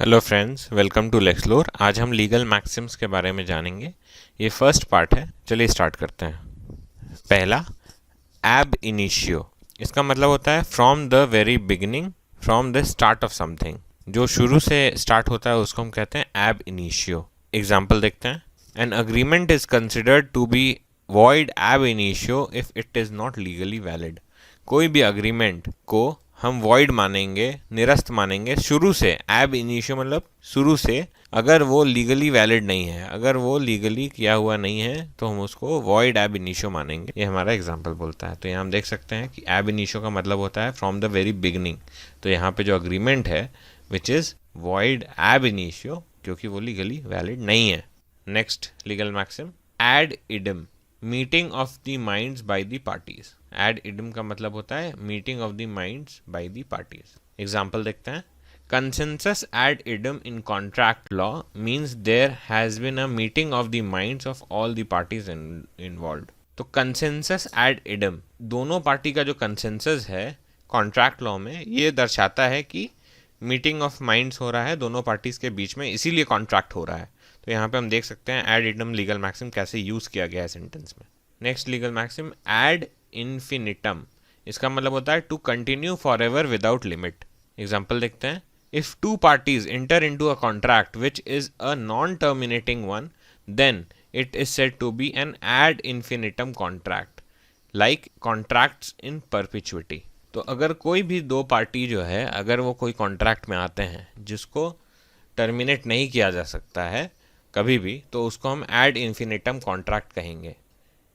Hello friends, welcome to LexLore। आज हम legal Maxim's के बारे में जानेंगे। ये फर्स्ट पार्ट है, चलिए स्टार्ट करते हैं। पहला, एब इनिशियो। इसका मतलब होता है from the very beginning, from the start of something. जो शुरू से स्टार्ट होता है उसको हम कहते हैं एब इनिशियो। एग्जाम्पल देखते हैं। An agreement is considered to be void ab initio if it is not legally valid. कोई भी अग्रीमेंट को हम वॉइड मानेंगे, निरस्त मानेंगे शुरू से। एब इनिशियो मतलब शुरू से, अगर वो लीगली वैलिड नहीं है, अगर वो लीगली किया हुआ नहीं है तो हम उसको वॉइड एब इनिशियो मानेंगे। ये हमारा एग्जांपल बोलता है। तो यहाँ हम देख सकते हैं कि एब इनिशियो का मतलब होता है फ्रॉम द वेरी बिगिनिंग। तो यहाँ पे जो अग्रीमेंट है which is void ab initio, क्योंकि वो लीगली वैलिड नहीं है। Next legal maxim, ad idem, meeting of the minds by the parties. Ad idem का मतलब होता है meeting of the minds by the parties. Example देखते हैं। Consensus ad idem in contract law means there has been a meeting of the minds of all the parties involved. तो consensus ad idem, दोनों party का जो consensus है contract law में, ये दर्शाता है कि मीटिंग ऑफ माइंड्स हो रहा है दोनों पार्टीज के बीच में, इसीलिए कॉन्ट्रैक्ट हो रहा है। तो यहाँ पे हम देख सकते हैं एड इडम लीगल मैक्सिम कैसे यूज किया गया है सेंटेंस में। Next legal maxim, ad infinitum। इसका मतलब होता है to continue forever without limit. Example देखते हैं। If two parties enter into a contract which is a non terminating one, then it is said to be an ad infinitum contract, like contracts in perpetuity. तो अगर कोई भी दो party जो है, अगर वो कोई कॉन्ट्रैक्ट में आते हैं जिसको टर्मिनेट नहीं किया जा सकता है कभी भी, तो उसको हम एड इन्फिनिटम कॉन्ट्रैक्ट कहेंगे।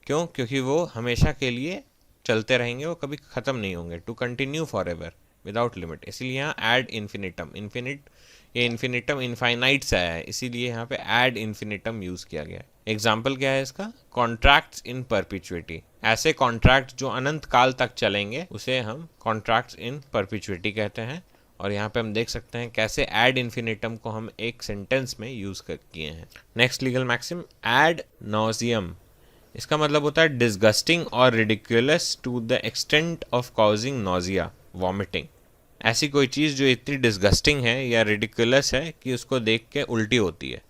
क्यों? क्योंकि वो हमेशा के लिए चलते रहेंगे, वो कभी ख़त्म नहीं होंगे। To continue forever without limit, इसीलिए यहाँ एड इन्फिनिटम, ये इन्फिनिटम इनफाइनाइट से आया है, इसीलिए यहाँ पे एड इन्फिनिटम यूज़ किया गया है। एग्जाम्पल क्या है इसका? Contracts in परपिचुइटी। ऐसे कॉन्ट्रैक्ट जो अनंत काल तक चलेंगे उसे हम कॉन्ट्रैक्ट्स इन परपिचुइटी कहते हैं। और यहाँ पे हम देख सकते हैं कैसे एड इन्फिनिटम को हम एक सेंटेंस में यूज़ किए हैं। Next legal maxim, ad nauseum। इसका मतलब होता है डिस्गस्टिंग और ridiculous to the extent of causing nausea, vomiting. ऐसी कोई चीज़ जो इतनी डिस्गस्टिंग है या रिडिकुलस है कि उसको देख के उल्टी होती है।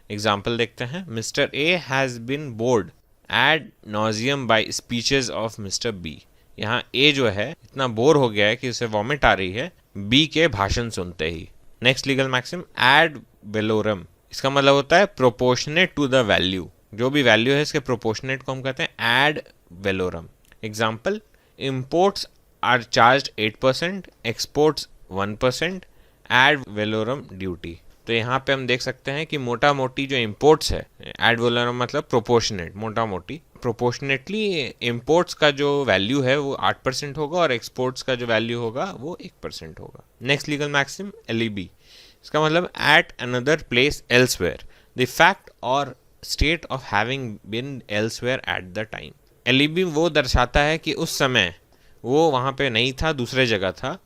एग्जाम्पल देखते हैं। Mister A has been bored ad nauseum by speeches of mister B. यहाँ ए जो है इतना बोर हो गया है कि उसे वॉमिट आ रही है बी के भाषण सुनते ही। Next legal maxim, ad valorem। इसका मतलब होता है प्रोपोर्शनेट टू द वैल्यू। जो भी वैल्यू है इसके प्रोपोर्शनेट को हम कहते हैं ad valorem। Example, imports are charge 8%, exports 1%, ad valorem duty. तो यहाँ पे हम देख सकते हैं कि मोटा मोटी जो इम्पोर्ट्स है, एड valorem मतलब प्रोपोर्शनेट, मोटा मोटी प्रोपोर्शनेटली इम्पोर्ट्स का जो वैल्यू है वो 8% होगा और एक्सपोर्ट्स का जो वैल्यू होगा वो 1% होगा। Next legal maxim, alibi. इसका मतलब at another place elsewhere, the fact or state of having been elsewhere at the time. Alibi वो दर्शाता है कि उस समय वो वहाँ पे नहीं था, दूसरे जगह था,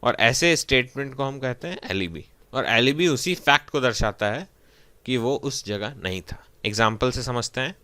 और ऐसे स्टेटमेंट को हम कहते हैं एलिबी। और एलिबी उसी फैक्ट को दर्शाता है कि वो उस जगह नहीं था। एग्जाम्पल से समझते हैं।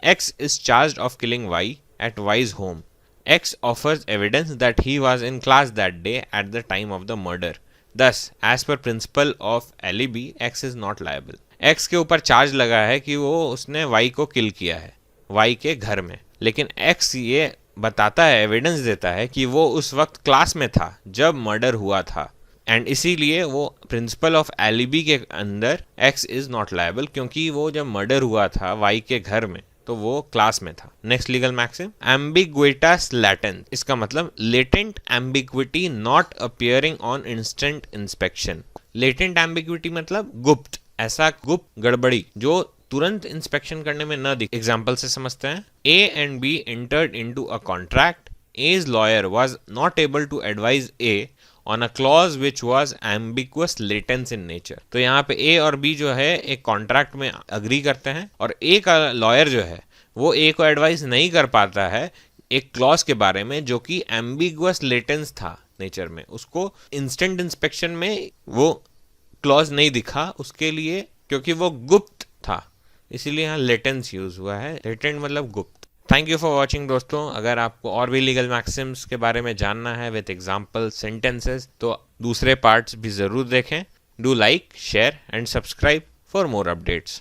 X is charged of killing Y at Y's home. X offers evidence that he was in class that day at the time of the murder. Thus, as per principle of alibi, X is not liable. X के ऊपर charge लगा है कि वो उसने Y को किल किया है Y के घर में, लेकिन X ये बताता है, एविडेंस देता है कि वो उस वक्त क्लास में था जब मर्डर हुआ था, एंड इसीलिए वो प्रिंसिपल ऑफ एलिबी के अंदर X इज नॉट लायबल, क्योंकि वो जब मर्डर हुआ था Y के घर में तो वो क्लास में था। Next legal maxim, ambiguitas latens। इसका मतलब latent ambiguity not appearing on instant inspection. Latent ambiguity मतलब गुप्त, ऐसा गुप्त गड़बड़ी जो तुरंत इंस्पेक्शन करने में न दिखे। एग्जाम्पल से समझते हैं। A and B entered into a contract. As lawyer was not able to advise A on a clause which was ambiguous latens in nature। तो यहाँ पे ए और बी जो है एक कॉन्ट्रैक्ट में अग्री करते हैं, और ए का लॉयर जो है वो ए को एडवाइस नहीं कर पाता है एक क्लॉज के बारे में जो कि एम्बिगुअस लेटेंस था नेचर में। उसको इंस्टेंट इंस्पेक्शन में वो क्लॉज नहीं दिखा उसके लिए, क्योंकि वो गुप्त था, इसीलिए यहाँ लेटेंस यूज हुआ है। लेटेंट मतलब गुप्त। थैंक यू फॉर वॉचिंग दोस्तों। अगर आपको और भी लीगल मैक्सिम्स के बारे में जानना है विद एग्जाम्पल सेंटेंसेस, तो दूसरे पार्ट्स भी ज़रूर देखें। Do like, share and subscribe for more updates.